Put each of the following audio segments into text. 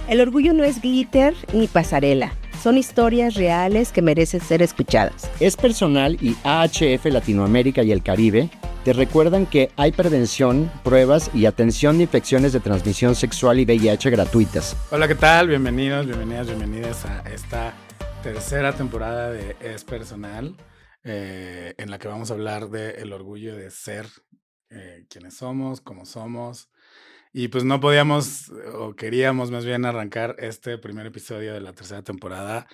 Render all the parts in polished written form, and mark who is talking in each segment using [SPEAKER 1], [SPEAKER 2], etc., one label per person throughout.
[SPEAKER 1] El orgullo no es glitter ni pasarela. Son historias reales que merecen ser escuchadas.
[SPEAKER 2] Es Personal y AHF Latinoamérica y el Caribe te recuerdan que hay prevención, pruebas y atención de infecciones de transmisión sexual y VIH gratuitas.
[SPEAKER 3] Hola, ¿qué tal? Bienvenidos, bienvenidas a esta tercera temporada de Es Personal, en la que vamos a hablar del orgullo de ser quienes somos, cómo somos. Y pues no podíamos, o queríamos más bien arrancar este primer episodio de la tercera temporada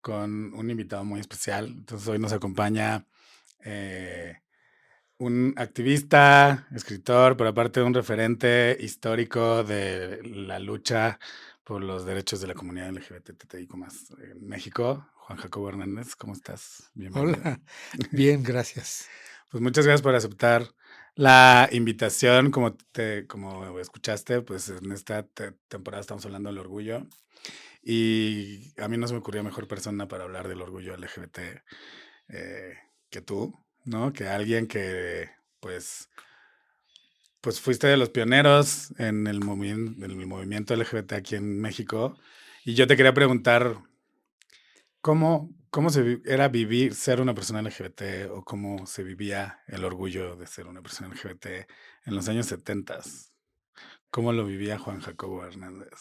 [SPEAKER 3] con un invitado muy especial. Entonces hoy nos acompaña un activista, escritor, pero aparte un referente histórico de la lucha por los derechos de la comunidad LGBTIQ+ en México. Juan Jacobo Hernández, ¿cómo estás? Bienvenido.
[SPEAKER 4] Hola, bien, gracias.
[SPEAKER 3] Pues muchas gracias por aceptar la invitación. Como escuchaste, pues en esta temporada estamos hablando del orgullo. Y a mí no se me ocurrió mejor persona para hablar del orgullo LGBT que tú, ¿no? Que alguien que, pues fuiste de los pioneros en el movimiento LGBT aquí en México. Y yo te quería preguntar, ¿cómo era vivir, ser una persona LGBT, o cómo se vivía el orgullo de ser una persona LGBT en los años 70? ¿Cómo lo vivía Juan Jacobo Hernández?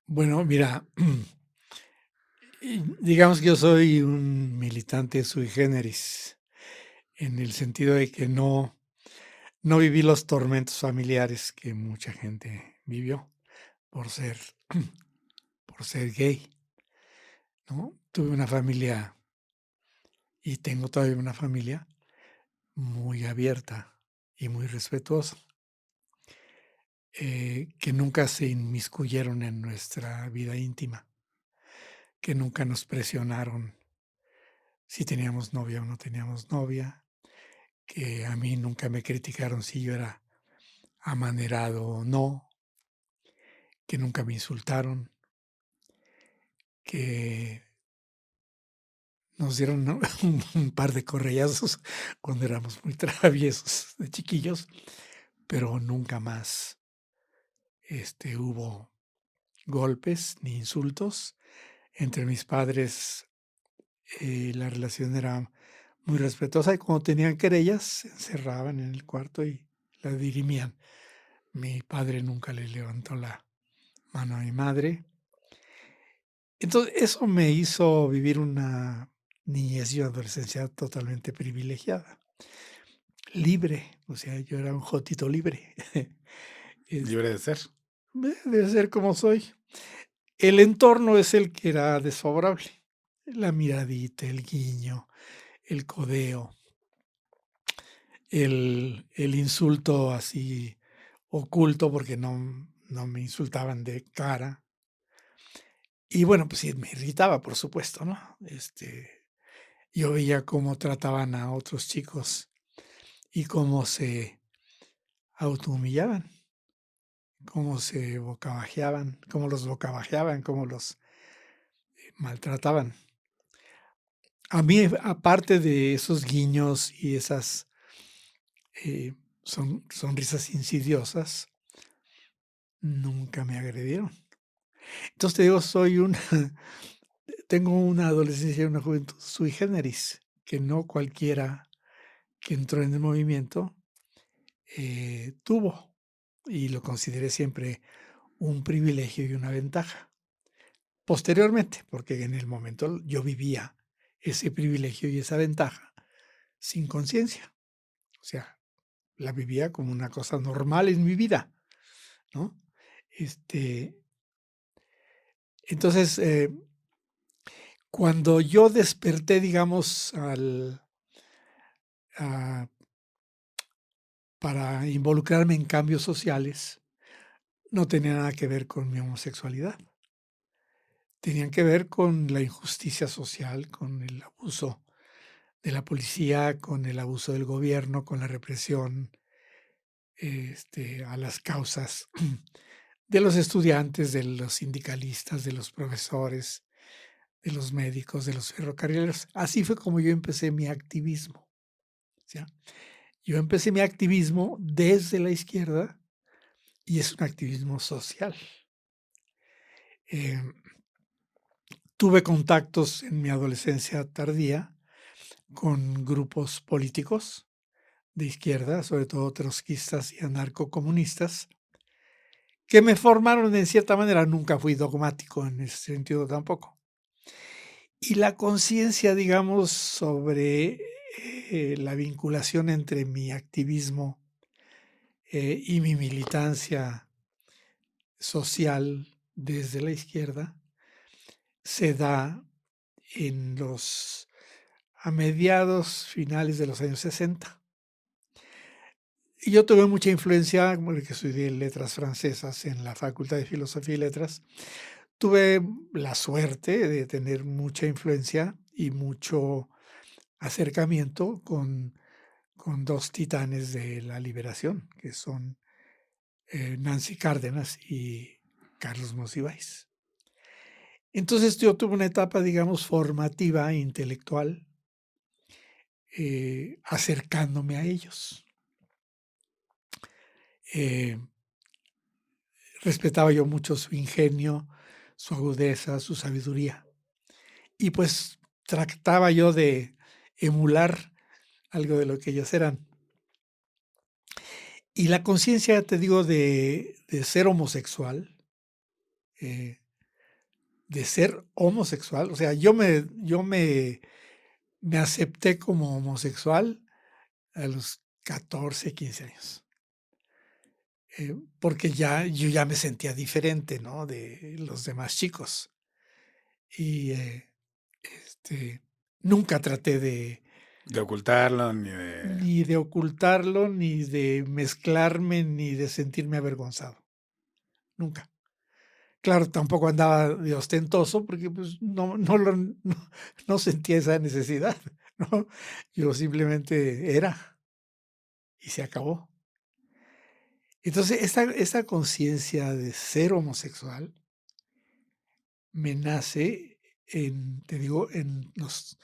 [SPEAKER 4] Bueno, mira, digamos que yo soy un militante sui generis, en el sentido de que no viví los tormentos familiares que mucha gente vivió por ser, por ser gay, ¿no? Tuve una familia y tengo todavía una familia muy abierta y muy respetuosa, que nunca se inmiscuyeron en nuestra vida íntima, que nunca nos presionaron si teníamos novia o no teníamos novia, que a mí nunca me criticaron si yo era amanerado o no, que nunca me insultaron, que nos dieron, ¿no? un par de correazos cuando éramos muy traviesos de chiquillos, pero nunca más hubo golpes ni insultos. Entre mis padres la relación era muy respetuosa y cuando tenían querellas se encerraban en el cuarto y la dirimían. Mi padre nunca le levantó la mano a mi madre. Entonces, eso me hizo vivir una niñez y adolescencia totalmente privilegiada, libre, o sea, yo era un jotito libre.
[SPEAKER 3] Libre de ser.
[SPEAKER 4] De ser como soy. El entorno es el que era desfavorable. La miradita, el guiño, el codeo, el insulto así oculto porque no me insultaban de cara. Y bueno, pues sí, me irritaba, por supuesto, ¿no? Yo veía cómo trataban a otros chicos y cómo se autohumillaban, cómo se bocabajeaban, cómo los bocabajeaban, cómo los maltrataban. A mí, aparte de esos guiños y esas sonrisas insidiosas, nunca me agredieron. Entonces te digo, tengo una adolescencia y una juventud sui generis, que no cualquiera que entró en el movimiento tuvo, y lo consideré siempre un privilegio y una ventaja. Posteriormente, porque en el momento yo vivía ese privilegio y esa ventaja sin conciencia, o sea, la vivía como una cosa normal en mi vida, ¿no? Entonces, cuando yo desperté, digamos, a para involucrarme en cambios sociales, no tenía nada que ver con mi homosexualidad. Tenían que ver con la injusticia social, con el abuso de la policía, con el abuso del gobierno, con la represión, a las causas de los estudiantes, de los sindicalistas, de los profesores, de los médicos, de los ferrocarrileros. Así fue como yo empecé mi activismo. O sea, yo empecé mi activismo desde la izquierda y es un activismo social. Eh, tuve contactos en mi adolescencia tardía con grupos políticos de izquierda, sobre todo trotskistas y anarcocomunistas, que me formaron en cierta manera. Nunca fui dogmático en ese sentido tampoco. Y la conciencia, digamos, sobre la vinculación entre mi activismo y mi militancia social desde la izquierda se da a mediados, finales de los años 60. Y yo tuve mucha influencia, porque estudié letras francesas en la Facultad de Filosofía y Letras. Tuve la suerte de tener mucha influencia y mucho acercamiento con dos titanes de la liberación, que son Nancy Cárdenas y Carlos Monsiváis. Entonces yo tuve una etapa, digamos, formativa, intelectual, acercándome a ellos. Respetaba yo mucho su ingenio, su agudeza, su sabiduría. Y pues trataba yo de emular algo de lo que ellos eran. Y la conciencia, te digo, de ser homosexual, o sea, yo me acepté como homosexual a los 14, 15 años. Porque yo ya me sentía diferente, ¿no? De los demás chicos. Y nunca traté
[SPEAKER 3] De ocultarlo,
[SPEAKER 4] ni de ocultarlo, ni de mezclarme, ni de sentirme avergonzado. Nunca. Claro, tampoco andaba de ostentoso porque pues no sentía esa necesidad, ¿no? Yo simplemente era y se acabó. Entonces, esta conciencia de ser homosexual me nace te digo, en los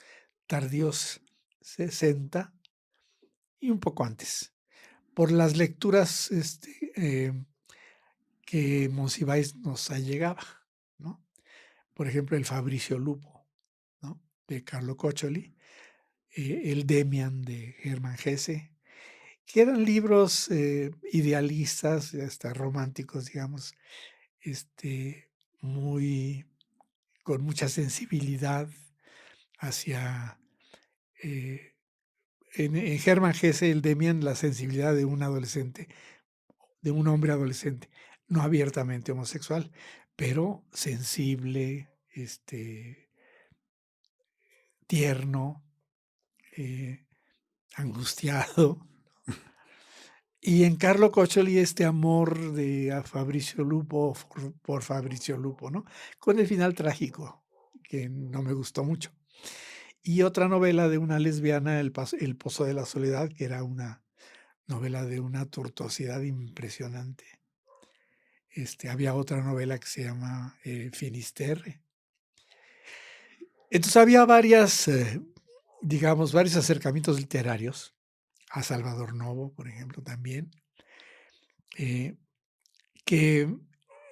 [SPEAKER 4] tardíos 60 y un poco antes, por las lecturas que Monsiváis nos allegaba, ¿no? Por ejemplo, el Fabricio Lupo, ¿no? De Carlo Coccioli, el Demian de Hermann Hesse, que eran libros idealistas, hasta románticos, digamos, muy, con mucha sensibilidad hacia, en Hermann Hesse, el Demian, la sensibilidad de un adolescente, de un hombre adolescente, no abiertamente homosexual, pero sensible, tierno, angustiado. Y en Carlo Coccioli este amor de a Fabricio Lupo por Fabricio Lupo, ¿no? Con el final trágico, que no me gustó mucho. Y otra novela de una lesbiana, El Pozo de la Soledad, que era una novela de una tortuosidad impresionante. Había otra novela que se llama Finisterre. Entonces había varios acercamientos literarios, a Salvador Novo, por ejemplo, también, que,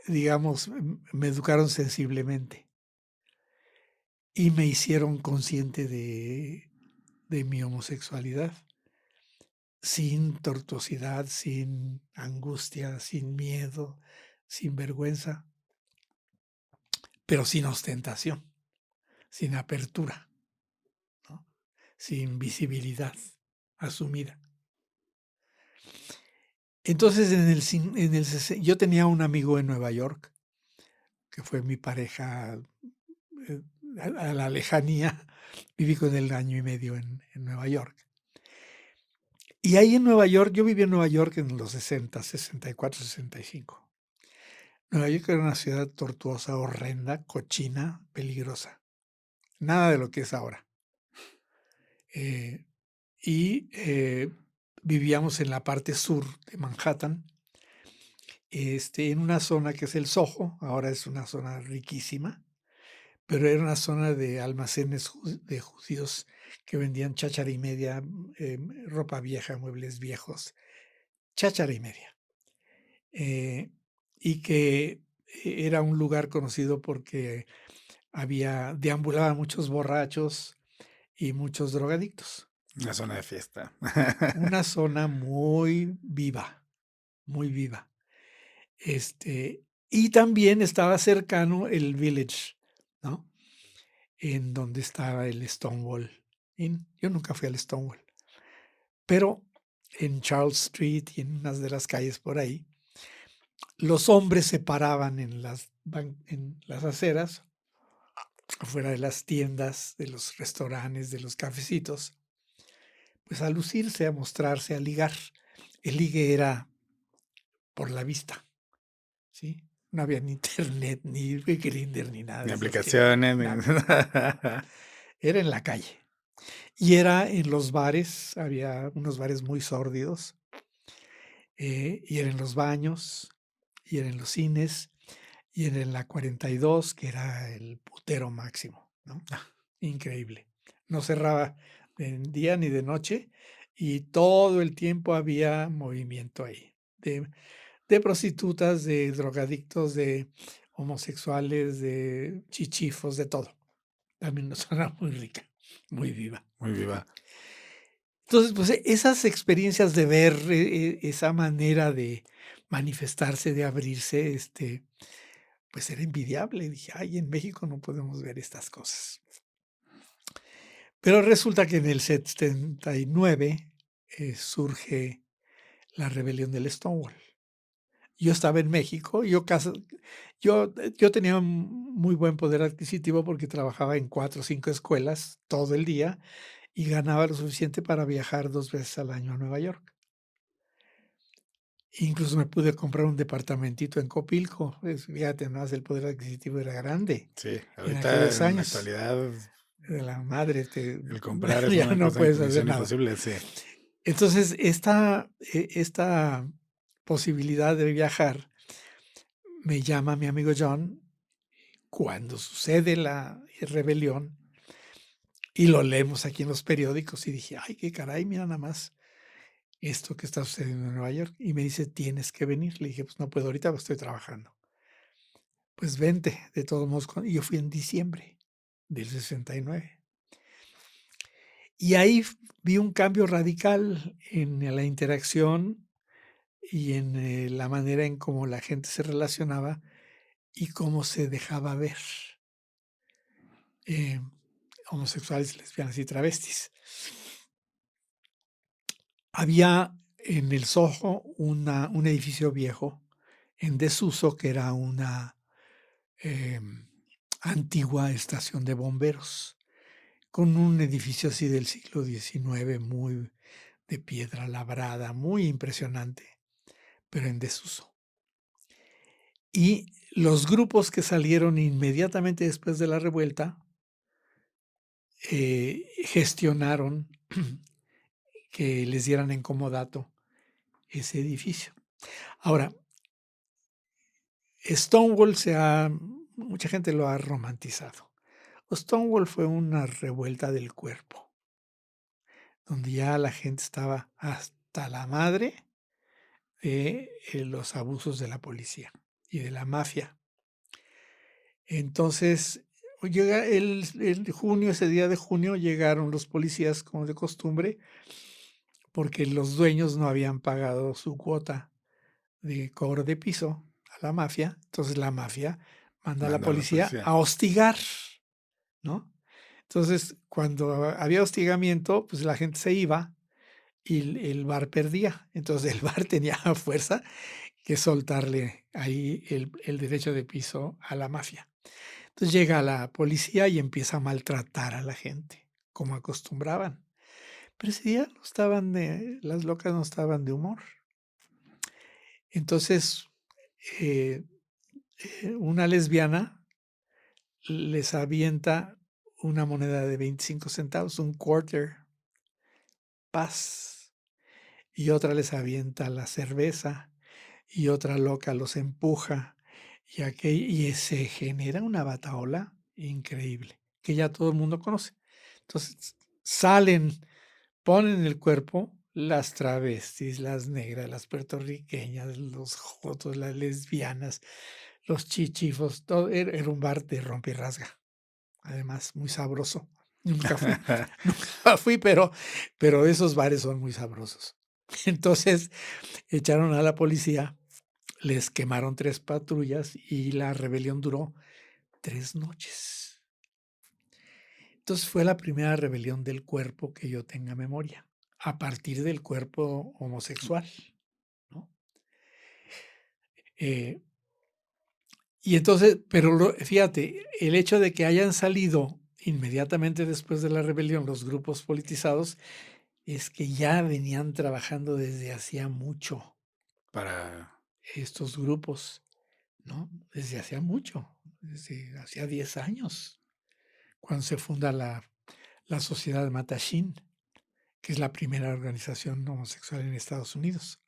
[SPEAKER 4] digamos, me educaron sensiblemente y me hicieron consciente de mi homosexualidad, sin tortuosidad, sin angustia, sin miedo, sin vergüenza, pero sin ostentación, sin apertura, ¿no? Sin visibilidad asumida. Entonces, yo tenía un amigo en Nueva York, que fue mi pareja a la lejanía. Viví con él 1 año y medio en Nueva York. Y ahí en Nueva York, yo viví en Nueva York en los 60, 64, 65. Nueva York era una ciudad tortuosa, horrenda, cochina, peligrosa. Nada de lo que es ahora. Vivíamos en la parte sur de Manhattan, en una zona que es el Soho. Ahora es una zona riquísima, pero era una zona de almacenes de judíos que vendían cháchara y media, ropa vieja, muebles viejos, cháchara y media. Y que era un lugar conocido porque deambulaban muchos borrachos y muchos drogadictos.
[SPEAKER 3] Una zona de fiesta.
[SPEAKER 4] Una zona muy viva, muy viva. Y también estaba cercano el Village, ¿no? En donde estaba el Stonewall Inn. Yo nunca fui al Stonewall, pero en Charles Street y en unas de las calles por ahí, los hombres se paraban en las aceras, afuera de las tiendas, de los restaurantes, de los cafecitos, pues a lucirse, a mostrarse, a ligar. El ligue era por la vista, ¿sí? No había ni internet, ni Grindr, ni nada
[SPEAKER 3] Ni
[SPEAKER 4] de esas
[SPEAKER 3] aplicaciones.
[SPEAKER 4] nada. Era en la calle. Y era en los bares, había unos bares muy sórdidos, y era en los baños, y era en los cines, y era en la 42, que era el putero máximo, ¿no? Increíble. No cerraba de día ni de noche, y todo el tiempo había movimiento ahí, de prostitutas, de drogadictos, de homosexuales, de chichifos, de todo. También una zona muy rica, muy viva.
[SPEAKER 3] Muy viva.
[SPEAKER 4] Entonces, pues esas experiencias de ver esa manera de manifestarse, de abrirse, pues era envidiable. Dije, ay, en México no podemos ver estas cosas. Pero resulta que en el 79 surge la rebelión del Stonewall. Yo estaba en México, yo tenía un muy buen poder adquisitivo porque trabajaba en 4 o 5 escuelas todo el día y ganaba lo suficiente para viajar 2 veces al año a Nueva York. Incluso me pude comprar un departamentito en Copilco. Fíjate, más el poder adquisitivo era grande
[SPEAKER 3] Sí,
[SPEAKER 4] en
[SPEAKER 3] ahorita
[SPEAKER 4] aquellos
[SPEAKER 3] en la
[SPEAKER 4] años.
[SPEAKER 3] actualidad
[SPEAKER 4] De la madre,
[SPEAKER 3] el comprar es
[SPEAKER 4] ya
[SPEAKER 3] una
[SPEAKER 4] no
[SPEAKER 3] cosa
[SPEAKER 4] puedes hacer
[SPEAKER 3] misión
[SPEAKER 4] nada.
[SPEAKER 3] imposible, sí.
[SPEAKER 4] Entonces, esta posibilidad de viajar me llama mi amigo John cuando sucede la rebelión y lo leemos aquí en los periódicos y dije, ay, qué caray, mira nada más esto que está sucediendo en Nueva York. Y me dice, tienes que venir. Le dije, pues no puedo ahorita, pues estoy trabajando. Pues vente, de todos modos. Y yo fui en diciembre del 69. Y ahí vi un cambio radical en la interacción y en la manera en cómo la gente se relacionaba y cómo se dejaba ver. Homosexuales, lesbianas y travestis. Había en el Soho un edificio viejo en desuso que era una antigua estación de bomberos, con un edificio así del siglo XIX, muy de piedra labrada, muy impresionante, pero en desuso. Y los grupos que salieron inmediatamente después de la revuelta gestionaron que les dieran en comodato ese edificio. Ahora, Stonewall mucha gente lo ha romantizado. Stonewall fue una revuelta del cuerpo, donde ya la gente estaba hasta la madre de los abusos de la policía y de la mafia. Entonces, llega ese día de junio, llegaron los policías como de costumbre, porque los dueños no habían pagado su cuota de cobro de piso a la mafia. Entonces la mafia manda a la
[SPEAKER 3] Manda a la
[SPEAKER 4] policía
[SPEAKER 3] policía.
[SPEAKER 4] a hostigar, ¿no? Entonces, cuando había hostigamiento, pues la gente se iba y el bar perdía. Entonces el bar tenía a fuerza que soltarle ahí el derecho de piso a la mafia. Entonces llega la policía y empieza a maltratar a la gente, como acostumbraban. Pero ese día las locas no estaban de humor. Entonces, eh, una lesbiana les avienta una moneda de 25 centavos, un quarter, paz, y otra les avienta la cerveza, y otra loca los empuja, y se genera una batahola increíble, que ya todo el mundo conoce. Entonces, ponen el cuerpo las travestis, las negras, las puertorriqueñas, los jotos, las lesbianas, los chichifos, todo, era un bar de rompe y rasga, además muy sabroso. Nunca fui, nunca fui, pero esos bares son muy sabrosos. Entonces echaron a la policía, les quemaron 3 patrullas y la rebelión duró 3 noches. Entonces fue la primera rebelión del cuerpo que yo tenga memoria, a partir del cuerpo homosexual, ¿no? Eh, y entonces, pero fíjate, el hecho de que hayan salido inmediatamente después de la rebelión los grupos politizados es que ya venían trabajando desde hacía mucho
[SPEAKER 3] Para...
[SPEAKER 4] estos grupos, ¿no? Desde hacía mucho, desde hacía 10 años, cuando se funda la Sociedad Mattachine, que es la primera organización homosexual en Estados Unidos.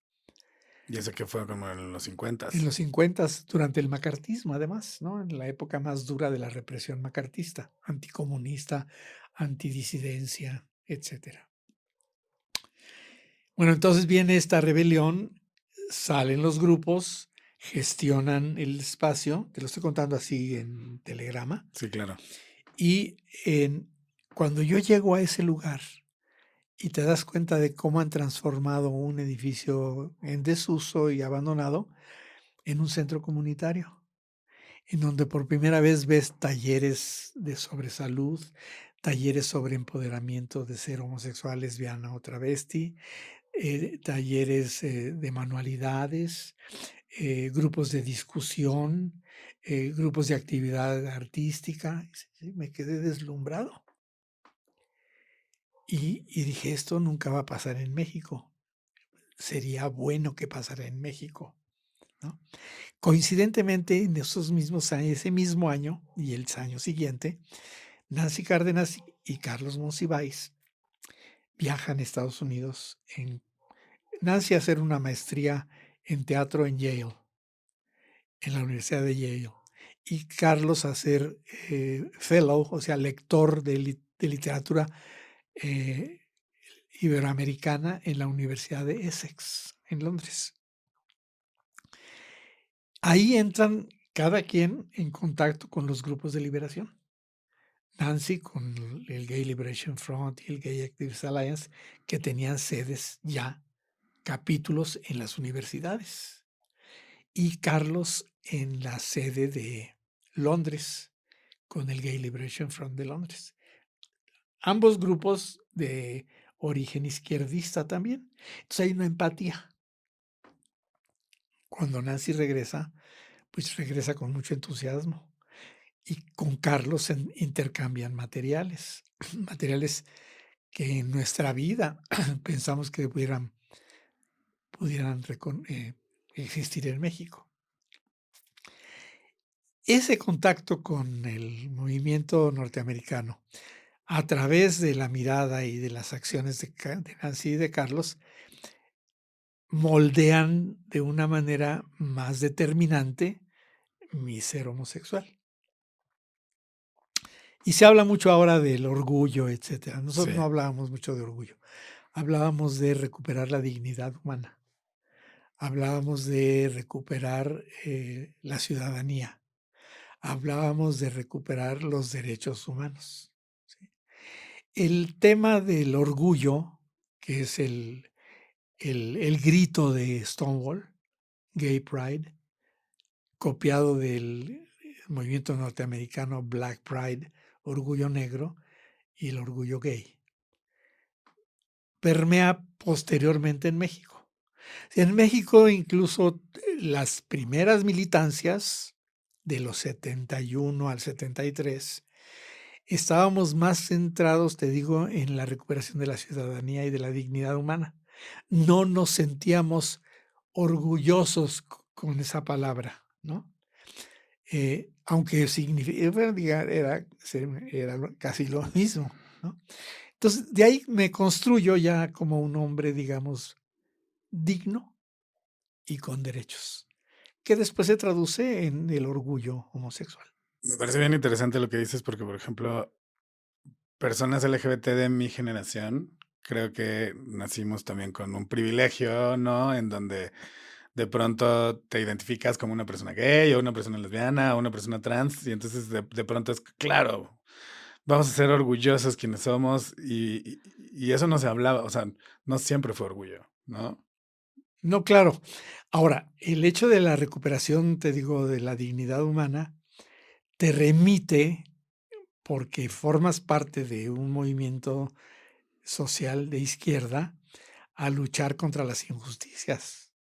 [SPEAKER 3] Y eso que fue como en los 50.
[SPEAKER 4] En los 50, durante el macartismo, además, ¿no? En la época más dura de la represión macartista, anticomunista, antidisidencia, etcétera. Bueno, entonces viene esta rebelión, salen los grupos, gestionan el espacio, te lo estoy contando así en telegrama,
[SPEAKER 3] Sí, claro.
[SPEAKER 4] y cuando yo llego a ese lugar y te das cuenta de cómo han transformado un edificio en desuso y abandonado en un centro comunitario, en donde por primera vez ves talleres sobre salud, talleres sobre empoderamiento de ser homosexual, lesbiana o travesti, talleres de manualidades, grupos de discusión, grupos de actividad artística. Sí, me quedé deslumbrado. Y dije, esto nunca va a pasar en México. Sería bueno que pasara en México, ¿no? Coincidentemente, en esos mismos años, ese mismo año y el año siguiente, Nancy Cárdenas y Carlos Monsiváis viajan a Estados Unidos, Nancy a hacer una maestría en teatro en Yale, en la Universidad de Yale, y Carlos a ser fellow, o sea, lector de literatura iberoamericana en la Universidad de Essex, en Londres. Ahí entran cada quien en contacto con los grupos de liberación. Nancy con el Gay Liberation Front y el Gay Activists Alliance, que tenían sedes ya, capítulos en las universidades. Y Carlos en la sede de Londres, con el Gay Liberation Front de Londres. Ambos grupos de origen izquierdista también. Entonces hay una empatía. Cuando Nancy regresa, pues regresa con mucho entusiasmo. Y con Carlos intercambian materiales, materiales que en nuestra vida pensamos que pudieran existir en México. Ese contacto con el movimiento norteamericano, a través de la mirada y de las acciones de Nancy y de Carlos, moldean de una manera más determinante mi ser homosexual. Y se habla mucho ahora del orgullo, etcétera. Nosotros
[SPEAKER 3] Sí.
[SPEAKER 4] no hablábamos mucho de orgullo. Hablábamos de recuperar la dignidad humana. Hablábamos de recuperar la ciudadanía. Hablábamos de recuperar los derechos humanos. ¿Sí? El tema del orgullo, que es el grito de Stonewall, Gay Pride, copiado del movimiento norteamericano Black Pride, orgullo negro, y el orgullo gay, permea posteriormente en México. En México, incluso las primeras militancias de los 71 al 73, estábamos más centrados, te digo, en la recuperación de la ciudadanía y de la dignidad humana. No nos sentíamos orgullosos con esa palabra, ¿no? Aunque era casi lo mismo, ¿no? Entonces, de ahí me construyo ya como un hombre, digamos, digno y con derechos, que después se traduce en el orgullo homosexual.
[SPEAKER 3] Me parece bien interesante lo que dices porque, por ejemplo, personas LGBT de mi generación, creo que nacimos también con un privilegio, ¿no? En donde de pronto te identificas como una persona gay o una persona lesbiana o una persona trans y entonces de pronto es claro, vamos a ser orgullosos quienes somos y eso no se hablaba, o sea, no siempre fue orgullo, ¿no?
[SPEAKER 4] No, claro. Ahora, el hecho de la recuperación, te digo, de la dignidad humana, te remite, porque formas parte de un movimiento social de izquierda, a luchar contra las injusticias,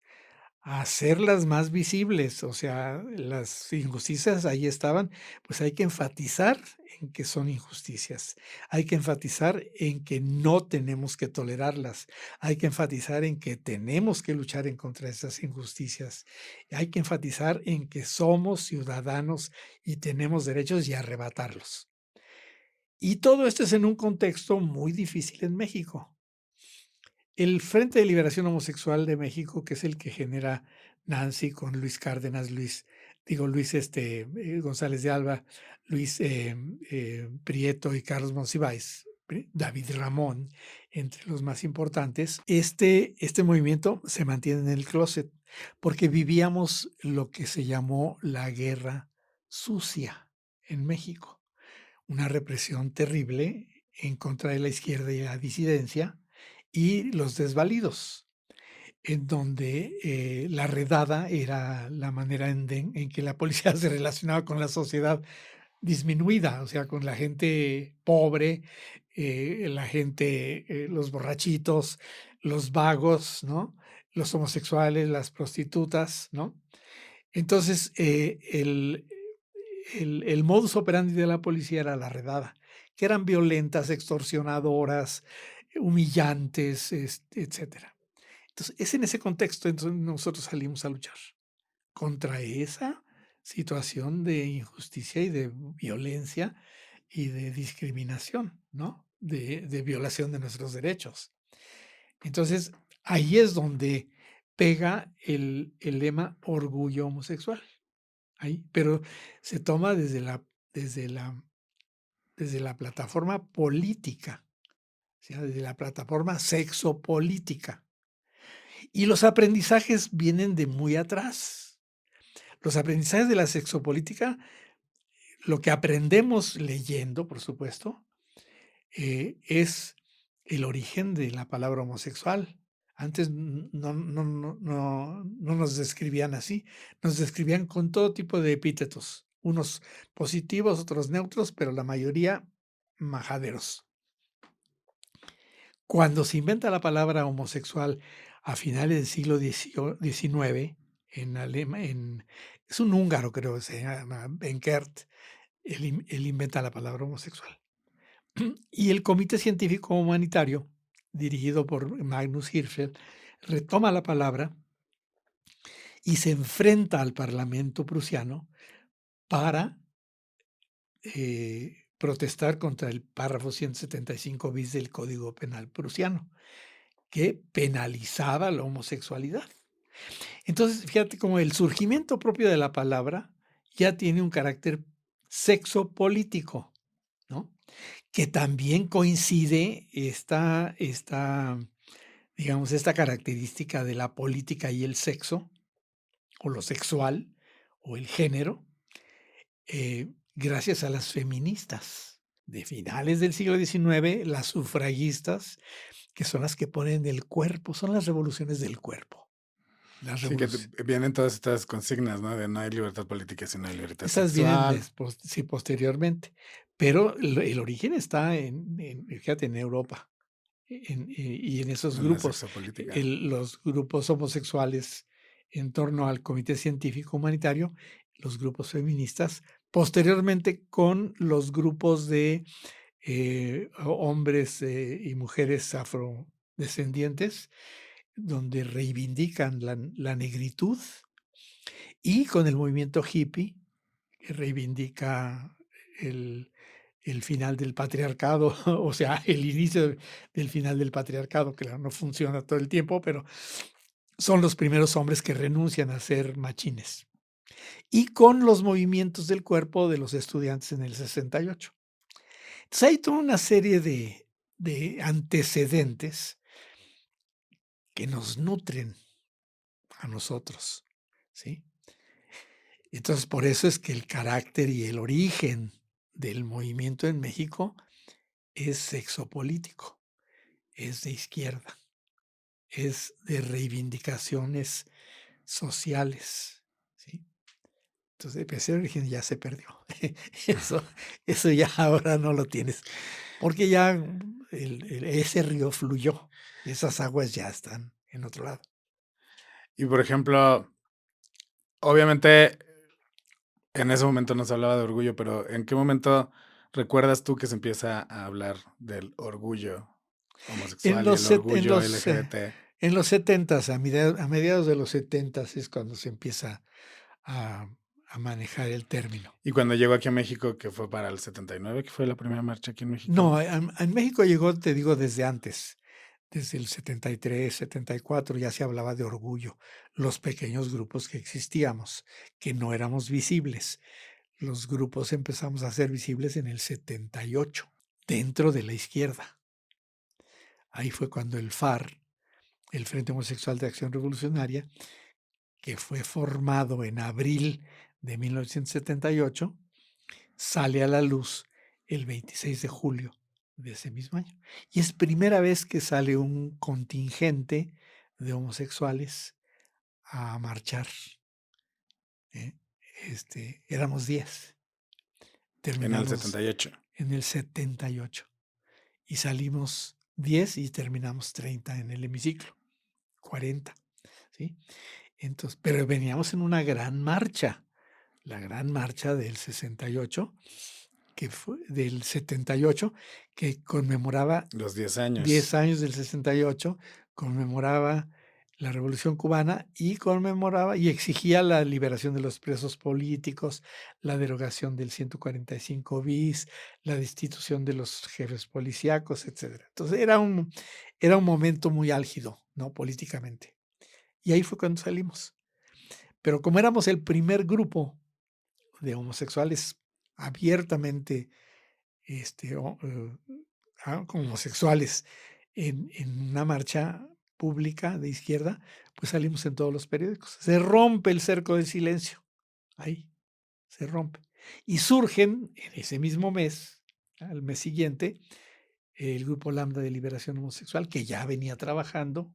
[SPEAKER 4] a hacerlas más visibles. O sea, las injusticias ahí estaban, pues hay que enfatizar en que son injusticias. Hay que enfatizar en que no tenemos que tolerarlas. Hay que enfatizar en que tenemos que luchar en contra de esas injusticias. Hay que enfatizar en que somos ciudadanos y tenemos derechos y arrebatarlos. Y todo esto es en un contexto muy difícil en México. El Frente de Liberación Homosexual de México, que es el que genera Nancy con Luis Cárdenas, Luis González de Alba, Luis Prieto y Carlos Monsiváis, David Ramón, entre los más importantes, este movimiento se mantiene en el closet porque vivíamos lo que se llamó la guerra sucia en México, una represión terrible en contra de la izquierda y la disidencia y los desvalidos, en donde la redada era la manera en que la policía se relacionaba con la sociedad disminuida, o sea, con la gente pobre, los borrachitos, los vagos, ¿no? Los homosexuales, las prostitutas, ¿no? Entonces, el modus operandi de la policía era la redada, que eran violentas, extorsionadoras, humillantes, etcétera. Entonces, es en ese contexto entonces nosotros salimos a luchar contra esa situación de injusticia y de violencia y de discriminación, ¿no? De violación de nuestros derechos. Entonces, ahí es donde pega el lema orgullo homosexual. Ahí, pero se toma desde la, desde la plataforma política, o sea, desde la plataforma sexopolítica. Y los aprendizajes vienen de muy atrás. Los aprendizajes de la sexopolítica, lo que aprendemos leyendo, por supuesto, es el origen de la palabra homosexual. Antes no nos describían así, nos describían con todo tipo de epítetos, unos positivos, otros neutros, pero la mayoría majaderos. Cuando se inventa la palabra homosexual a finales del siglo XIX, es un húngaro, creo que se llama Benkert, él inventa la palabra homosexual. Y el Comité Científico Humanitario, dirigido por Magnus Hirschfeld, retoma la palabra y se enfrenta al Parlamento prusiano para protestar contra el párrafo 175 bis del Código Penal prusiano, que penalizaba la homosexualidad. Entonces, fíjate cómo el surgimiento propio de la palabra ya tiene un carácter sexopolítico, ¿no? Que también coincide digamos, esta característica de la política y el sexo, o lo sexual, o el género, gracias a las feministas de finales del siglo XIX, las sufragistas, que son las que ponen el cuerpo, son las revoluciones del cuerpo. Las
[SPEAKER 3] Sí, que
[SPEAKER 4] revoluciones.
[SPEAKER 3] vienen todas estas consignas, ¿no? De no hay libertad política si no hay libertad
[SPEAKER 4] Esas vienen
[SPEAKER 3] sexual.
[SPEAKER 4] sí, posteriormente, pero el origen está fíjate, en Europa, y en esos
[SPEAKER 3] En la
[SPEAKER 4] grupos,
[SPEAKER 3] sexopolítica.
[SPEAKER 4] los grupos homosexuales en torno al Comité Científico Humanitario, los grupos feministas, posteriormente con los grupos de hombres y mujeres afrodescendientes, donde reivindican la negritud, y con el movimiento hippie, que reivindica el, el final del patriarcado, o sea, el inicio del final del patriarcado, que no funciona todo el tiempo, pero son los primeros hombres que renuncian a ser machines. Y con los movimientos del cuerpo de los estudiantes en el 68. Entonces hay toda una serie de antecedentes que nos nutren a nosotros, ¿sí? Entonces, por eso es que el carácter y el origen del movimiento en México es sexopolítico, es de izquierda, es de reivindicaciones sociales, ¿sí? Entonces, ese origen ya se perdió. Eso, eso ya ahora no lo tienes, porque ya ese río fluyó, esas aguas ya están en otro lado.
[SPEAKER 3] Y por ejemplo, obviamente en ese momento no se hablaba de orgullo, pero ¿en qué momento recuerdas tú que se empieza a hablar del orgullo
[SPEAKER 4] En
[SPEAKER 3] homosexual y
[SPEAKER 4] los,
[SPEAKER 3] el
[SPEAKER 4] set- en
[SPEAKER 3] orgullo
[SPEAKER 4] los,
[SPEAKER 3] LGBT?
[SPEAKER 4] en los 70s, a mediados de los 70s es cuando se empieza a, a manejar el término.
[SPEAKER 3] Y cuando llegó aquí a México, que fue para el 79, que fue la primera marcha aquí en México.
[SPEAKER 4] No, en México llegó, te digo, desde antes, desde el 73, 74 ya se hablaba de orgullo, los pequeños grupos que existíamos, que no éramos visibles. Los grupos empezamos a ser visibles en el 78, dentro de la izquierda. Ahí fue cuando el FAR, el Frente Homosexual de Acción Revolucionaria, que fue formado en abril de 1978, sale a la luz el 26 de julio de ese mismo año. Y es primera vez que sale un contingente de homosexuales a marchar. ¿eh? Éramos 10.
[SPEAKER 3] En el
[SPEAKER 4] Terminamos
[SPEAKER 3] 78.
[SPEAKER 4] en el 78. Y salimos 10 y terminamos 30 en el hemiciclo. 40. ¿sí? Entonces, pero veníamos en una gran marcha. La gran marcha del 68, que fue del 78, que conmemoraba
[SPEAKER 3] Los 10 años.
[SPEAKER 4] 10 años del 68, conmemoraba la Revolución Cubana y conmemoraba y exigía la liberación de los presos políticos, la derogación del 145 bis, la destitución de los jefes policíacos, etcétera. Entonces era un momento muy álgido, ¿no? Políticamente. Y ahí fue cuando salimos. Pero como éramos el primer grupo de homosexuales abiertamente como homosexuales en una marcha pública de izquierda, pues salimos en todos los periódicos. Se rompe el cerco del silencio. Ahí se rompe. Y surgen en ese mismo mes, al mes siguiente, el grupo Lambda de Liberación Homosexual, que ya venía trabajando,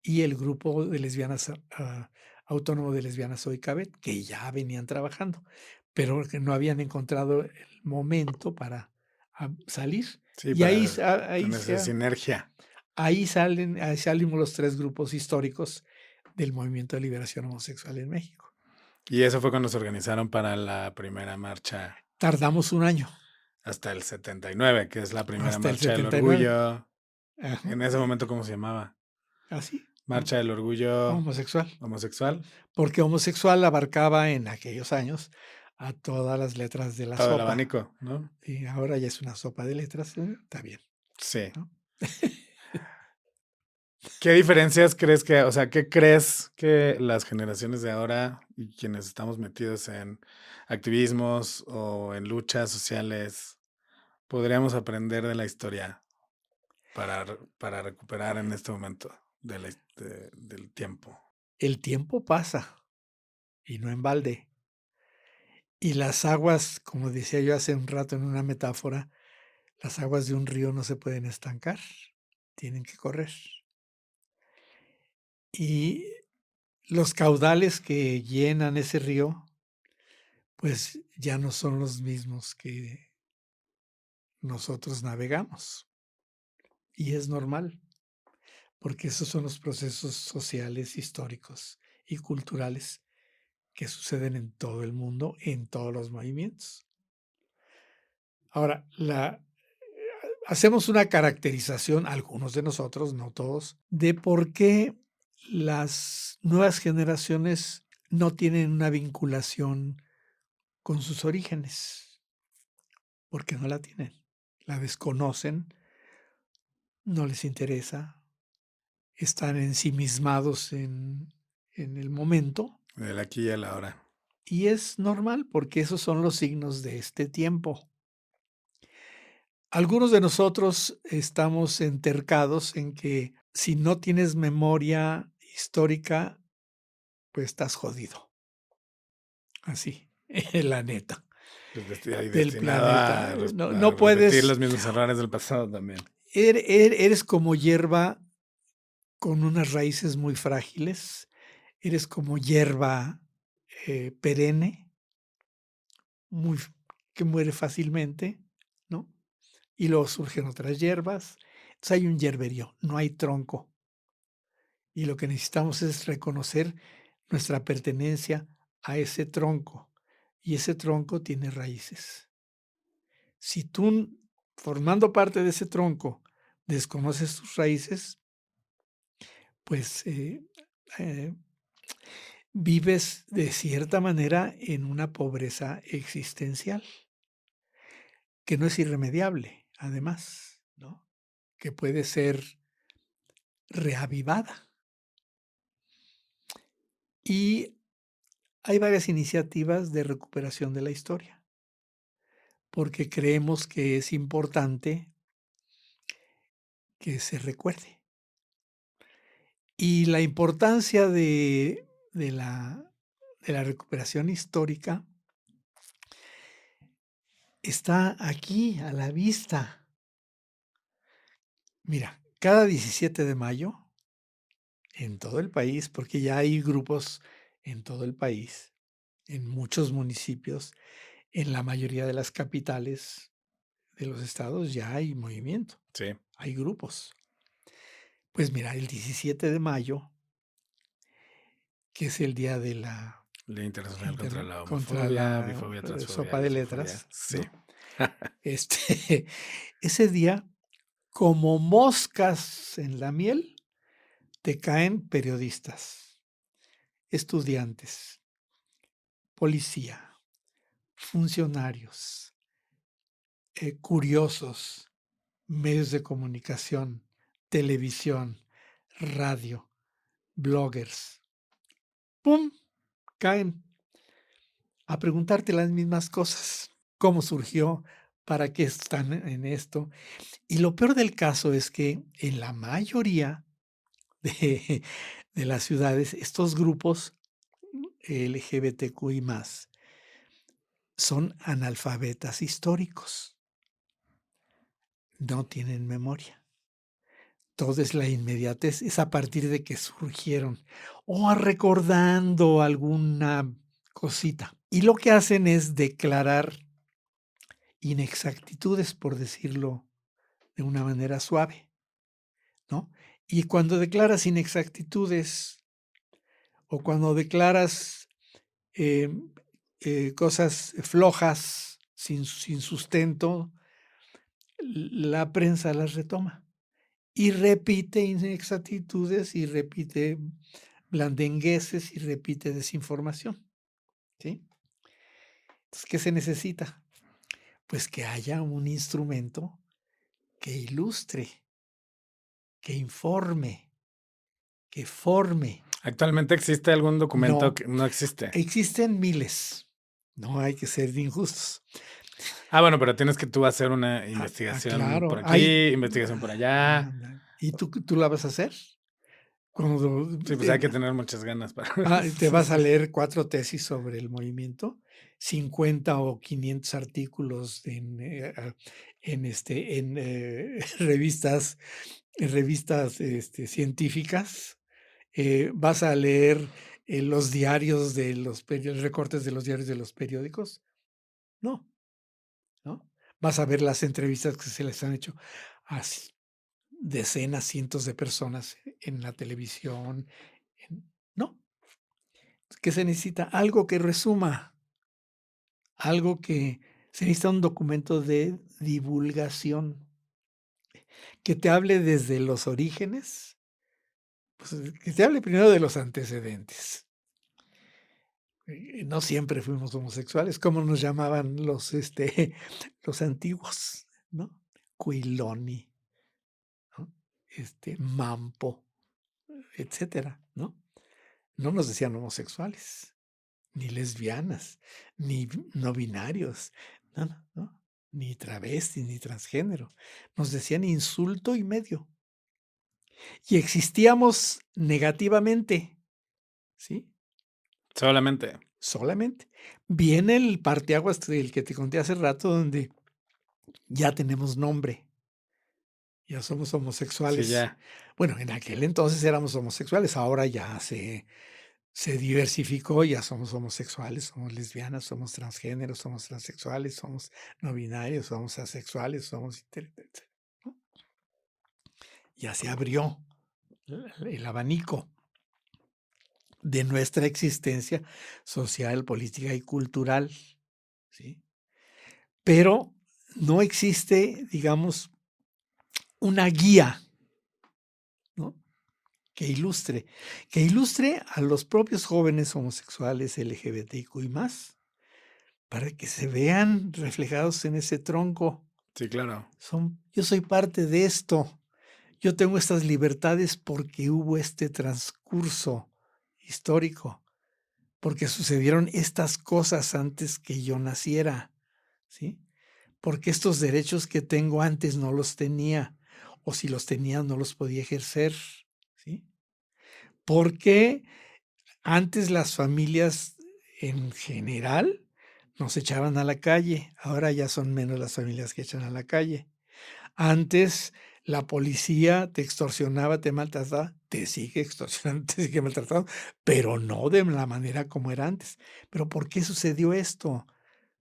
[SPEAKER 4] y el grupo de lesbianas autónomo de lesbianas Soy Cabet, que ya venían trabajando, pero que no habían encontrado el momento para salir.
[SPEAKER 3] Sí,
[SPEAKER 4] Y
[SPEAKER 3] para tener esa sinergia.
[SPEAKER 4] ahí salimos los 3 grupos históricos del Movimiento de Liberación Homosexual en México.
[SPEAKER 3] Y eso fue cuando se organizaron para la primera marcha.
[SPEAKER 4] Tardamos un año.
[SPEAKER 3] Hasta el 79, que es la primera
[SPEAKER 4] Hasta el
[SPEAKER 3] marcha del
[SPEAKER 4] 79.
[SPEAKER 3] orgullo.
[SPEAKER 4] Ajá.
[SPEAKER 3] En ese momento, ¿cómo se llamaba?
[SPEAKER 4] Así.
[SPEAKER 3] Marcha del orgullo
[SPEAKER 4] Homosexual. Porque homosexual abarcaba en aquellos años a todas las letras de la
[SPEAKER 3] Todo
[SPEAKER 4] sopa.
[SPEAKER 3] el abanico, ¿no?
[SPEAKER 4] Y ahora ya es una sopa de letras, está bien.
[SPEAKER 3] Sí.
[SPEAKER 4] ¿no?
[SPEAKER 3] ¿Qué diferencias crees que, o sea, qué crees que las generaciones de ahora y quienes estamos metidos en activismos o en luchas sociales podríamos aprender de la historia para recuperar en este momento del tiempo?
[SPEAKER 4] El tiempo pasa y no en balde. Y las aguas, como decía yo hace un rato en una metáfora, las aguas de un río no se pueden estancar, tienen que correr. Y los caudales que llenan ese río, pues ya no son los mismos que nosotros navegamos. Y es normal, porque esos son los procesos sociales, históricos y culturales que suceden en todo el mundo, en todos los movimientos. Ahora, hacemos una caracterización, algunos de nosotros, no todos, de por qué las nuevas generaciones no tienen una vinculación con sus orígenes, porque no la tienen, la desconocen, no les interesa, están ensimismados en el momento.
[SPEAKER 3] Del aquí y el ahora.
[SPEAKER 4] Y es normal porque esos son los signos de este tiempo. Algunos de nosotros estamos entercados en que si no tienes memoria histórica, pues estás jodido. Así, la neta,
[SPEAKER 3] Pues estoy ahí
[SPEAKER 4] del
[SPEAKER 3] destinado
[SPEAKER 4] planeta.
[SPEAKER 3] a,
[SPEAKER 4] No,
[SPEAKER 3] a
[SPEAKER 4] no
[SPEAKER 3] repetir
[SPEAKER 4] puedes,
[SPEAKER 3] los mismos errores del pasado también.
[SPEAKER 4] eres como hierba con unas raíces muy frágiles, eres como hierba perenne, muy, que muere fácilmente, ¿no? Y luego surgen otras hierbas. Entonces hay un hierberío, no hay tronco. Y lo que necesitamos es reconocer nuestra pertenencia a ese tronco. Y ese tronco tiene raíces. Si tú, formando parte de ese tronco, desconoces tus raíces, pues eh, vives de cierta manera en una pobreza existencial, que no es irremediable, además, ¿no? Que puede ser reavivada. Y hay varias iniciativas de recuperación de la historia, porque creemos que es importante que se recuerde. Y la importancia de la recuperación histórica está aquí a la vista. Mira, cada 17 de mayo, en todo el país, porque ya hay grupos en todo el país, en muchos municipios, en la mayoría de las capitales de los estados ya hay movimiento,
[SPEAKER 3] Sí,
[SPEAKER 4] hay grupos. Pues mira, el 17 de mayo, que es el día de la
[SPEAKER 3] Ley Internacional contra la
[SPEAKER 4] contra
[SPEAKER 3] homofobia,
[SPEAKER 4] la
[SPEAKER 3] bifobia, transfobia,
[SPEAKER 4] sopa de
[SPEAKER 3] lesbofobia.
[SPEAKER 4] letras,
[SPEAKER 3] Sí.
[SPEAKER 4] ¿no? Ese día, como moscas en la miel, te caen periodistas, estudiantes, policía, funcionarios, curiosos, medios de comunicación, televisión, radio, bloggers. ¡Pum! Caen a preguntarte las mismas cosas. ¿Cómo surgió? ¿Para qué están en esto? Y lo peor del caso es que en la mayoría de, de las ciudades, estos grupos LGBTQI más son analfabetas históricos, no tienen memoria. Todo es la inmediatez, es a partir de que surgieron o recordando alguna cosita. Y lo que hacen es declarar inexactitudes, por decirlo de una manera suave, ¿no? Y cuando declaras inexactitudes o cuando declaras cosas flojas, sin sustento, la prensa las retoma y repite inexactitudes y repite blandengueses y repite desinformación, ¿sí? Entonces, ¿qué se necesita? Pues que haya un instrumento que ilustre, que informe, que forme.
[SPEAKER 3] ¿Actualmente existe algún documento
[SPEAKER 4] No,
[SPEAKER 3] que no existe?
[SPEAKER 4] existen miles, no hay que ser injustos.
[SPEAKER 3] Ah, bueno, pero tienes que tú hacer una investigación por
[SPEAKER 4] Claro,
[SPEAKER 3] aquí, investigación por allá.
[SPEAKER 4] ándale. ¿Y tú la vas a hacer? Cuando
[SPEAKER 3] Sí, pues hay que tener muchas ganas para.
[SPEAKER 4] te vas a leer 4 tesis sobre el movimiento, 50 o 500 artículos en revistas científicas, vas a leer los diarios de los recortes de los diarios de los periódicos. No, ¿no? Vas a ver las entrevistas que se les han hecho a decenas, cientos de personas en la televisión. No, ¿qué se necesita? Algo que resuma, algo que se necesita un documento de divulgación que te hable desde los orígenes, pues, que te hable primero de los antecedentes. No siempre fuimos homosexuales, como nos llamaban los antiguos, ¿no? Cuiloni, ¿no? Mampo, etcétera, ¿no? No nos decían homosexuales, ni lesbianas, ni no binarios, no, no, no, ni travestis, ni transgénero. Nos decían insulto y medio. Y existíamos negativamente, ¿sí?
[SPEAKER 3] Solamente.
[SPEAKER 4] solamente. Viene el parteaguas del que te conté hace rato, donde ya tenemos nombre, ya somos
[SPEAKER 3] Sí,
[SPEAKER 4] homosexuales.
[SPEAKER 3] ya.
[SPEAKER 4] Bueno, en aquel entonces éramos homosexuales, ahora ya se diversificó, ya somos homosexuales, somos lesbianas, somos transgéneros, somos transexuales, somos no binarios, somos asexuales, somos etcétera, ¿no? Ya se abrió el abanico de nuestra existencia social, política y cultural, ¿sí? Pero no existe, digamos, una guía, ¿no? Que ilustre a los propios jóvenes homosexuales, LGBTQI más, para que se vean reflejados en ese tronco.
[SPEAKER 3] Sí, claro.
[SPEAKER 4] Yo soy parte de esto. Yo tengo estas libertades porque hubo este transcurso histórico, porque sucedieron estas cosas antes que yo naciera, ¿sí? Porque estos derechos que tengo antes no los tenía, o si los tenía no los podía ejercer, ¿sí? Porque antes las familias en general nos echaban a la calle, ahora ya son menos las familias que echan a la calle. Antes la policía te extorsionaba, te maltrataba, te sigue extorsionando, te sigue maltratando, pero no de la manera como era antes. ¿Pero por qué sucedió esto?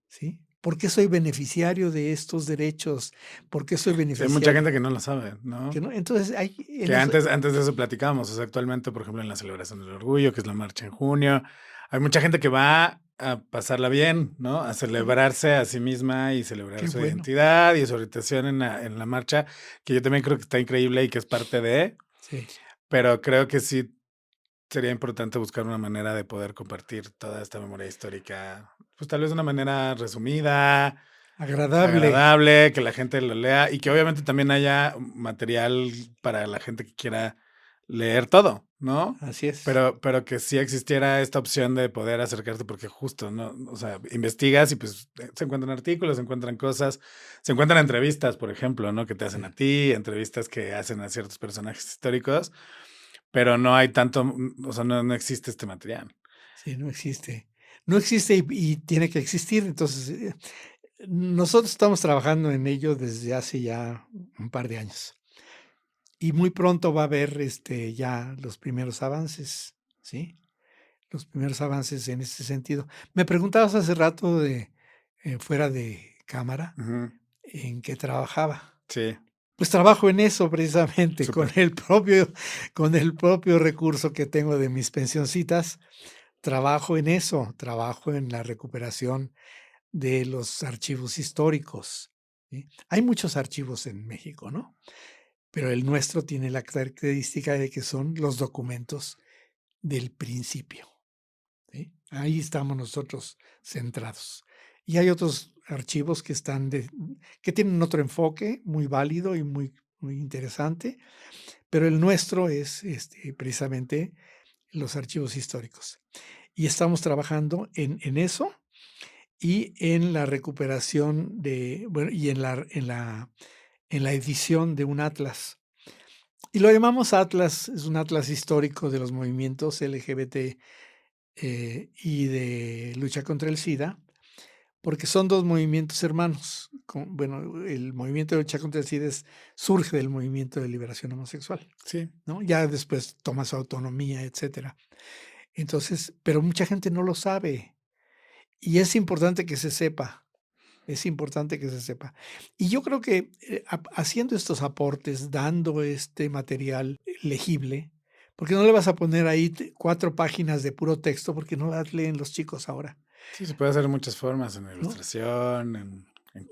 [SPEAKER 4] ¿Sí? ¿Por qué soy beneficiario de estos derechos? ¿Por qué soy
[SPEAKER 3] Sí, hay mucha
[SPEAKER 4] beneficiario?
[SPEAKER 3] gente que no lo sabe,
[SPEAKER 4] Que
[SPEAKER 3] ¿no?
[SPEAKER 4] no, entonces hay en
[SPEAKER 3] Que
[SPEAKER 4] eso,
[SPEAKER 3] antes de eso platicábamos, o sea, actualmente, por ejemplo, en la celebración del orgullo, que es la marcha en junio, hay mucha gente que va a pasarla bien, ¿no? A
[SPEAKER 4] sí,
[SPEAKER 3] celebrarse a sí misma y celebrar
[SPEAKER 4] qué
[SPEAKER 3] su
[SPEAKER 4] bueno,
[SPEAKER 3] identidad y su orientación en la marcha, que yo también creo que está increíble y que es parte de,
[SPEAKER 4] sí,
[SPEAKER 3] pero creo que sí sería importante buscar una manera de poder compartir toda esta memoria histórica, pues tal vez de una manera resumida,
[SPEAKER 4] agradable,
[SPEAKER 3] agradable, que la gente lo lea y que obviamente también haya material para la gente que quiera leer todo, ¿no?
[SPEAKER 4] así es.
[SPEAKER 3] Pero que sí existiera esta opción de poder acercarte, porque justo, ¿no? O sea, investigas y pues se encuentran artículos, se encuentran cosas, se encuentran entrevistas, por ejemplo, ¿no? Que te hacen
[SPEAKER 4] Sí,
[SPEAKER 3] a ti, entrevistas que hacen a ciertos personajes históricos, pero no hay tanto, o sea, no existe este material.
[SPEAKER 4] sí, no existe. No existe y tiene que existir. Entonces, nosotros estamos trabajando en ello desde hace ya un par de años. Y muy pronto va a haber ya los primeros avances, ¿sí? Los primeros avances en ese sentido. Me preguntabas hace rato fuera de cámara,
[SPEAKER 3] Ujú.
[SPEAKER 4] en qué trabajaba.
[SPEAKER 3] Sí,
[SPEAKER 4] Pues trabajo en eso precisamente,
[SPEAKER 3] súper.
[SPEAKER 4] con el propio recurso que tengo de mis pensioncitas, trabajo en eso, trabajo en la recuperación de los archivos históricos, ¿sí? Hay muchos archivos en México, ¿no? Pero el nuestro tiene la característica de que son los documentos del principio, ¿sí? Ahí estamos nosotros centrados. Y hay otros archivos que tienen otro enfoque muy válido y muy interesante, pero el nuestro es precisamente los archivos históricos. Y estamos trabajando en eso y en la recuperación bueno, y en la edición de un atlas. Y lo llamamos atlas, es un atlas histórico de los movimientos LGBT y de lucha contra el SIDA, porque son dos movimientos hermanos. Bueno, el movimiento de lucha contra el SIDA surge del movimiento de liberación homosexual,
[SPEAKER 3] Sí.
[SPEAKER 4] ¿no? Ya después toma su autonomía, etcétera. Entonces, pero mucha gente no lo sabe y es importante que se sepa. Es importante que se sepa. Y yo creo que haciendo estos aportes, dando este material legible, porque no le vas a poner ahí 4 páginas de puro texto, porque no las leen los chicos ahora,
[SPEAKER 3] Sí, se puede hacer de muchas formas, en
[SPEAKER 4] ¿no?
[SPEAKER 3] ilustración, en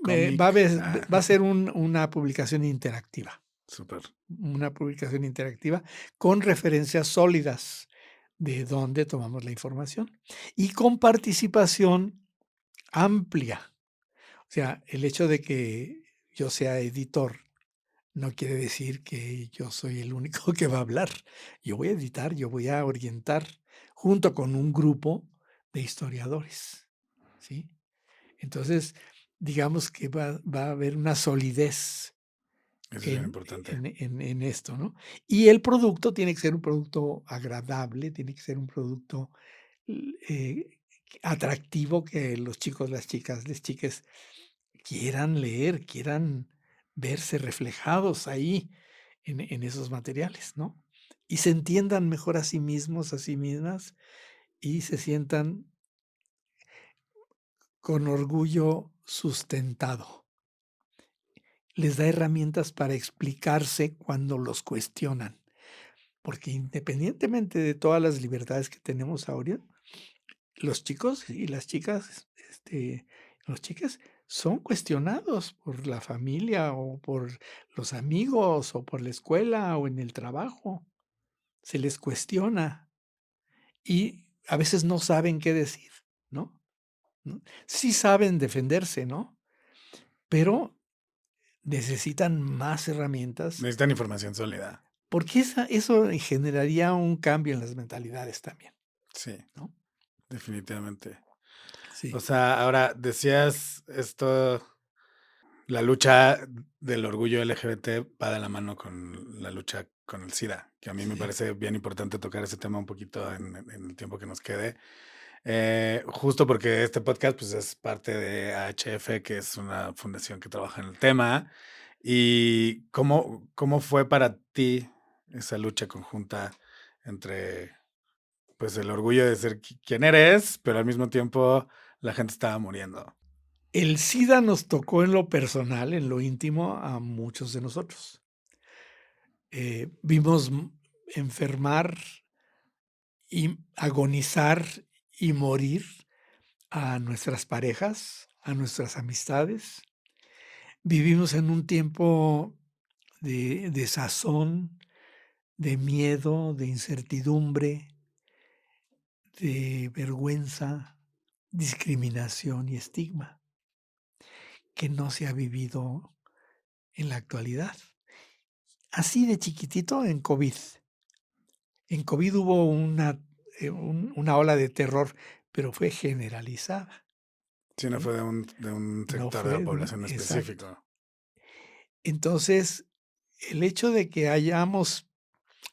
[SPEAKER 4] Va a
[SPEAKER 3] cómic.
[SPEAKER 4] ver- va a ser una publicación interactiva,
[SPEAKER 3] Súper.
[SPEAKER 4] con referencias sólidas de dónde tomamos la información y con participación amplia. O sea, el hecho de que yo sea editor no quiere decir que yo soy el único que va a hablar. Yo voy a editar, yo voy a orientar junto con un grupo de historiadores, ¿sí? Entonces, digamos que va a haber una solidez
[SPEAKER 3] Eso es bien importante.
[SPEAKER 4] en esto, ¿no? Y el producto tiene que ser un producto agradable, tiene que ser un producto eh, atractivo que los chicos, las chiques quieran leer, quieran verse reflejados ahí en esos materiales, ¿no? Y se entiendan mejor a sí mismos, a sí mismas, y se sientan con orgullo sustentado. Les da herramientas para explicarse cuando los cuestionan, porque independientemente de todas las libertades que tenemos ahora, los chicos y las chicas, los chiques son cuestionados por la familia o por los amigos o por la escuela o en el trabajo. Se les cuestiona y a veces no saben qué decir, ¿no? ¿No? Sí saben defenderse, ¿no? Pero necesitan más herramientas
[SPEAKER 3] Necesitan información sólida.
[SPEAKER 4] porque eso generaría un cambio en las mentalidades también,
[SPEAKER 3] Sí,
[SPEAKER 4] ¿no?
[SPEAKER 3] definitivamente.
[SPEAKER 4] Sí.
[SPEAKER 3] O sea, ahora decías esto, la lucha del orgullo LGBT va de la mano con la lucha con el SIDA, que a mí me
[SPEAKER 4] Sí.
[SPEAKER 3] parece bien importante tocar ese tema un poquito en el tiempo que nos quede. Justo porque este podcast pues, es parte de AHF, que es una fundación que trabaja en el tema. ¿Y cómo fue para ti esa lucha conjunta entre pues, el orgullo de ser quien eres, pero al mismo tiempo la gente estaba muriendo?
[SPEAKER 4] El SIDA nos tocó en lo personal, en lo íntimo, a muchos de nosotros. Vimos enfermar y agonizar y morir a nuestras parejas, a nuestras amistades. Vivimos en un tiempo de desazón, de miedo, de incertidumbre, de vergüenza, discriminación y estigma que no se ha vivido en la actualidad. Así de chiquitito en COVID. En COVID hubo una ola de terror, pero fue generalizada,
[SPEAKER 3] Sí, no
[SPEAKER 4] ¿sí?
[SPEAKER 3] fue de un
[SPEAKER 4] No
[SPEAKER 3] sector de la
[SPEAKER 4] fue
[SPEAKER 3] población
[SPEAKER 4] exacto.
[SPEAKER 3] específico.
[SPEAKER 4] Entonces, el hecho de que hayamos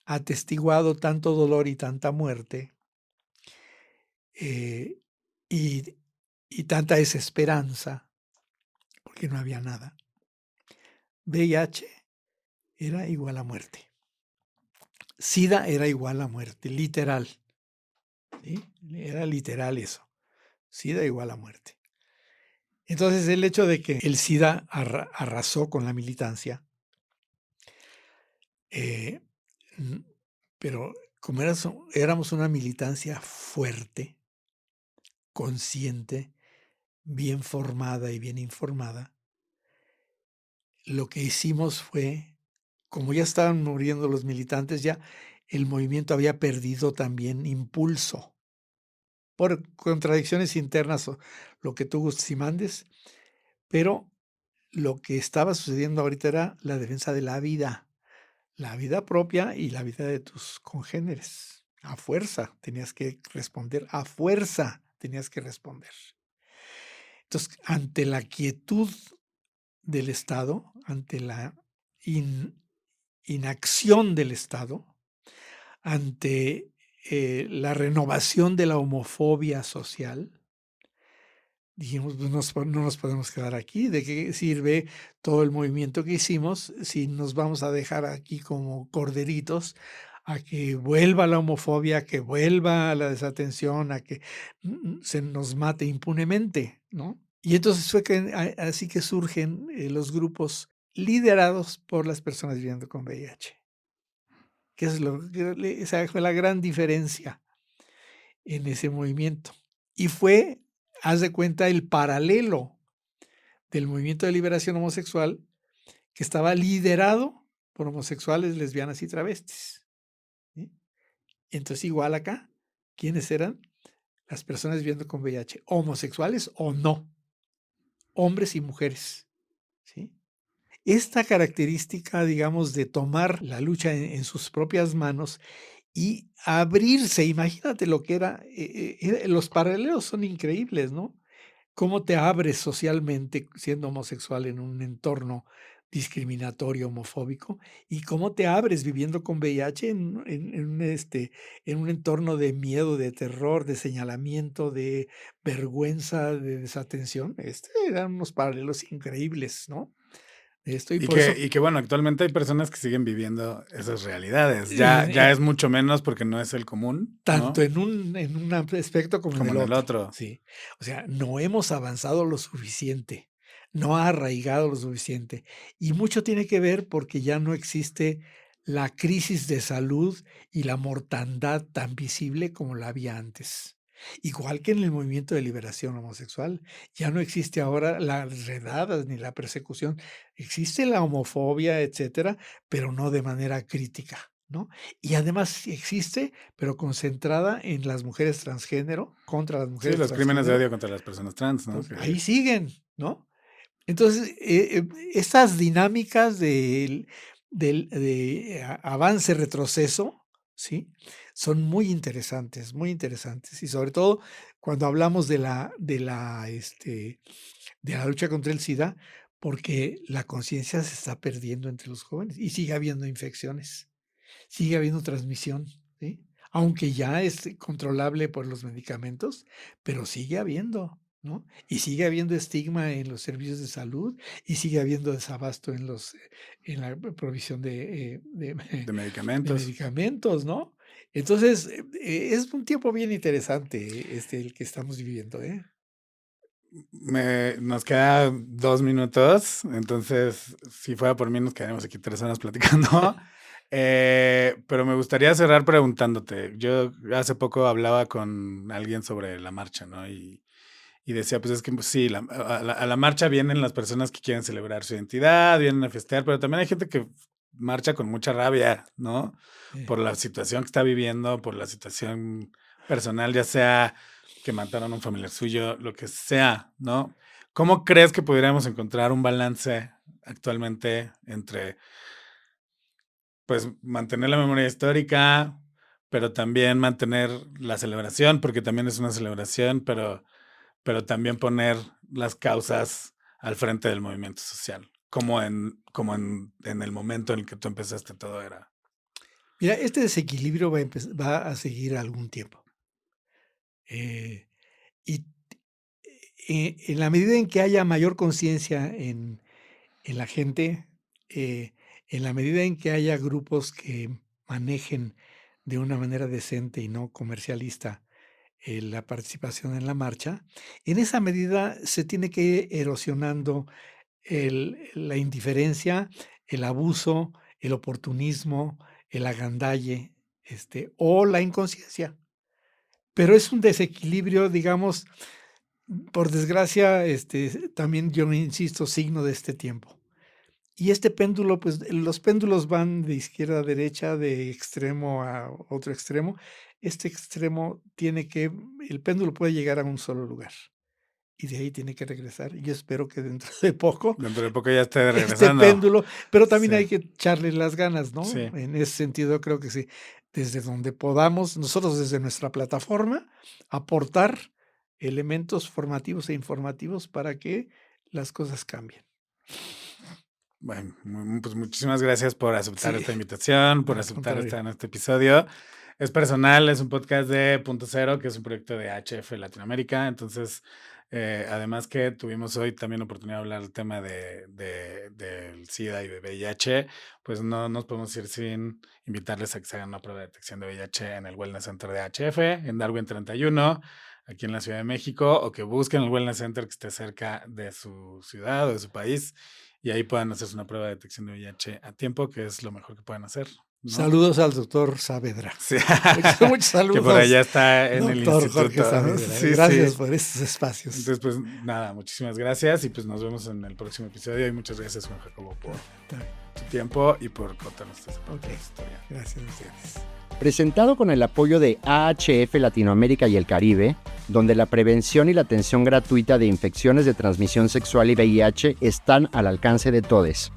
[SPEAKER 4] atestiguado tanto dolor y tanta muerte, eh, y y tanta desesperanza, porque no había nada. VIH era igual a muerte. SIDA era igual a muerte, literal, ¿sí? Era literal eso. SIDA igual a muerte. Entonces, el hecho de que el SIDA arrasó con la militancia, eh, mm, pero como éramos una militancia fuerte, consciente, bien formada y bien informada, lo que hicimos fue, como ya estaban muriendo los militantes, ya el movimiento había perdido también impulso por contradicciones internas o lo que tú gustes y mandes, pero lo que estaba sucediendo ahorita era la defensa de la vida propia y la vida de tus congéneres. A fuerza tenías que responder, a fuerza tenías que responder. Entonces, ante la quietud del Estado, ante la inacción del Estado, ante la renovación de la homofobia social, dijimos, pues no nos podemos quedar aquí. ¿De qué sirve todo el movimiento que hicimos si nos vamos a dejar aquí como corderitos a que vuelva la homofobia, a que vuelva la desatención, a que se nos mate impunemente, ¿no? Y entonces fue que así que surgen los grupos liderados por las personas viviendo con VIH, que es esa fue la gran diferencia en ese movimiento. Y fue, haz de cuenta, el paralelo del movimiento de liberación homosexual que estaba liderado por homosexuales, lesbianas y travestis, ¿sí? Entonces, igual acá, ¿quiénes eran? Las personas viviendo con VIH, homosexuales o no, hombres y mujeres, ¿sí? Esta característica, digamos, de tomar la lucha en sus propias manos y abrirse, imagínate lo que los paralelos son increíbles, ¿no? Cómo te abres socialmente siendo homosexual en un entorno discriminatorio, homofóbico, y cómo te abres viviendo con VIH en un entorno de miedo, de terror, de señalamiento, de vergüenza, de desatención. Eran unos paralelos increíbles, ¿no? Y por eso,
[SPEAKER 3] Y que bueno, actualmente hay personas que siguen viviendo esas realidades. Ya es mucho menos porque no es el común, ¿no?
[SPEAKER 4] tanto en un aspecto como en el otro. Sí. O sea, no hemos avanzado lo suficiente, no ha arraigado lo suficiente. Y mucho tiene que ver porque ya no existe la crisis de salud y la mortandad tan visible como la había antes. Igual que en el movimiento de liberación homosexual, ya no existe ahora las redadas ni la persecución. Existe la homofobia, etcétera, pero no de manera crítica, ¿no? Y además sí existe, pero concentrada en las mujeres transgénero, contra las
[SPEAKER 3] Sí,
[SPEAKER 4] mujeres
[SPEAKER 3] los crímenes de
[SPEAKER 4] transgénero.
[SPEAKER 3] odio contra las personas trans, ¿no?
[SPEAKER 4] Pues ahí siguen, ¿no? Entonces, estas dinámicas de avance, retroceso, ¿sí? Son muy interesantes, y sobre todo cuando hablamos de la lucha contra el SIDA, porque la conciencia se está perdiendo entre los jóvenes y sigue habiendo infecciones, sigue habiendo transmisión, ¿sí? Aunque ya es controlable por los medicamentos, pero sigue habiendo, ¿no? Y sigue habiendo estigma en los servicios de salud y sigue habiendo desabasto en la provisión
[SPEAKER 3] de
[SPEAKER 4] de
[SPEAKER 3] medicamentos.
[SPEAKER 4] medicamentos, ¿no? Entonces, es un tiempo bien interesante el que estamos viviendo, ¿eh?
[SPEAKER 3] Nos queda 2 minutos, entonces si fuera por mí nos quedaríamos aquí 3 horas platicando. Pero me gustaría cerrar preguntándote. Yo hace poco hablaba con alguien sobre la marcha, ¿no? Y decía, pues es que pues, sí, a la marcha vienen las personas que quieren celebrar su identidad, vienen a festear, pero también hay gente que marcha con mucha rabia, ¿no? Por la situación que está viviendo, por la situación personal, ya sea que mataron a un familiar suyo, lo que sea, ¿no? ¿Cómo crees que podríamos encontrar un balance actualmente entre, pues, mantener la memoria histórica, pero también mantener la celebración, porque también es una celebración, pero también poner las causas al frente del movimiento social, como en el momento en el que tú empezaste todo era?
[SPEAKER 4] Mira, este desequilibrio va a seguir algún tiempo. Eh, y en la medida en que haya mayor conciencia en la gente, en la medida en que haya grupos que manejen de una manera decente y no comercialista la participación en la marcha, en esa medida se tiene que ir erosionando la indiferencia, el abuso, el oportunismo, el agandalle, o la inconsciencia. Pero es un desequilibrio, digamos, por desgracia, también yo insisto, signo de este tiempo. Y este péndulo, pues los péndulos van de izquierda a derecha, de extremo a otro extremo. Este extremo el péndulo puede llegar a un solo lugar y de ahí tiene que regresar. Y yo espero que dentro de poco
[SPEAKER 3] Dentro de poco ya esté
[SPEAKER 4] este
[SPEAKER 3] regresando.
[SPEAKER 4] péndulo, pero también
[SPEAKER 3] Sí.
[SPEAKER 4] hay que echarle las ganas, ¿no?
[SPEAKER 3] Sí.
[SPEAKER 4] En ese sentido, creo que sí, desde donde podamos, nosotros desde nuestra plataforma, aportar elementos formativos e informativos para que las cosas cambien.
[SPEAKER 3] Bueno, pues muchísimas gracias por aceptar
[SPEAKER 4] Sí.
[SPEAKER 3] esta invitación, por
[SPEAKER 4] Al
[SPEAKER 3] aceptar
[SPEAKER 4] contrario.
[SPEAKER 3] estar en este episodio. Es personal, es un podcast de Punto Cero, que es un proyecto de HF Latinoamérica. Entonces, además que tuvimos hoy también la oportunidad de hablar del tema del SIDA y de VIH, pues no nos podemos ir sin invitarles a que se hagan una prueba de detección de VIH en el Wellness Center de HF, en Darwin 31, aquí en la Ciudad de México, o que busquen el Wellness Center que esté cerca de su ciudad o de su país, y ahí puedan hacerse una prueba de detección de VIH a tiempo, que es lo mejor que pueden hacer, ¿no?
[SPEAKER 4] Saludos al doctor Saavedra.
[SPEAKER 3] Sí.
[SPEAKER 4] Muchos saludos.
[SPEAKER 3] Que por allá está en el
[SPEAKER 4] doctor
[SPEAKER 3] instituto.
[SPEAKER 4] Jorge Saavedra.
[SPEAKER 3] Sí,
[SPEAKER 4] Gracias
[SPEAKER 3] sí.
[SPEAKER 4] por estos espacios.
[SPEAKER 3] Entonces, pues nada, muchísimas gracias y pues nos vemos en el próximo episodio y muchas gracias, Juan Jacobo, por tu tiempo y por contarnos esta historia.
[SPEAKER 4] Gracias a ustedes.
[SPEAKER 2] Presentado con el apoyo de AHF Latinoamérica y el Caribe, donde la prevención y la atención gratuita de infecciones de transmisión sexual y VIH están al alcance de todos.